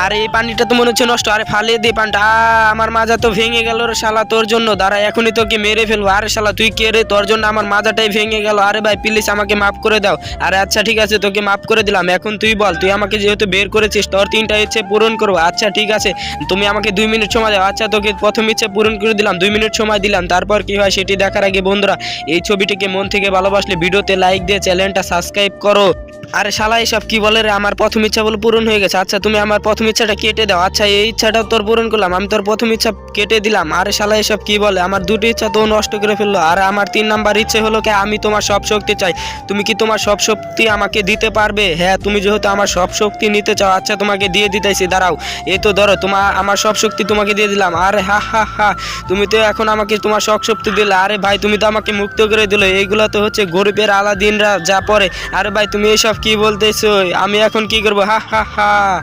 আর এই পানিটা তো মনে হচ্ছে নষ্ট, আরে ফালিয়ে দে পানটা। আমার মাজা তো ভেঙে গেল রে শালা তোর জন্য, দাঁড়া এখনই তোকে মেরে ফেলবো। আরে শালা তুই কে রে, তোর জন্য আমার মাজাটাই ভেঙে গেল। আরে ভাই প্লিজ আমাকে মাফ করে দাও। আরে আচ্ছা ঠিক আছে তোকে মাফ করে দিলাম, এখন তুই বল, তুই আমাকে যেহেতু বের করেছিস তোর 3টা ইচ্ছে পূরণ করবো। আচ্ছা ঠিক আছে তুমি আমাকে 2 মিনিট সময় দাও। আচ্ছা তোকে প্রথম ইচ্ছে পূরণ করে দিলাম, 2 মিনিট সময় দিলাম, তারপর কি হয় সেটি দেখার আগে বন্ধুরা এই ছবিটিকে মন থেকে ভালোবাসলে ভিডিওতে লাইক দিয়ে চ্যানেলটা সাবস্ক্রাইব করো। আরে শালা এসব কি বলে রে, আমার প্রথম ইচ্ছা বলে পূরণ হয়ে গেছে। আচ্ছা তুমি আমার প্রথম ইচ্ছাটা কেটে দাও। আচ্ছা এই ইচ্ছাটাও তোর পূরণ করলাম, আমি তোর প্রথম ইচ্ছা কেটে দিলাম। আরে শালা এসব কি বলে, আমার 2টি ইচ্ছা তো নষ্ট করে ফেললো। আর আমার 3 নাম্বার ইচ্ছে হলো কি আমি তোমার সব শক্তি চাই, তুমি কি তোমার সব শক্তি আমাকে দিতে পারবে? হ্যাঁ তুমি যেহেতু আমার সব শক্তি নিতে চাও, আচ্ছা তোমাকে দিয়ে দিতেছি, দাঁড়াও এই তো ধরো আমার সব শক্তি তোমাকে দিয়ে দিলাম। আরে হা হা হা, তুমি তো এখন আমাকে তোমার সব শক্তি দিলে। আরে ভাই তুমি তো আমাকে মুক্ত করে দিলে, এইগুলো তো হচ্ছে গরিবের আলাদিনরা যা পরে। আরে ভাই তুমি এসব কি বলতেছো, আমি এখন কি করবো? হা হা হা।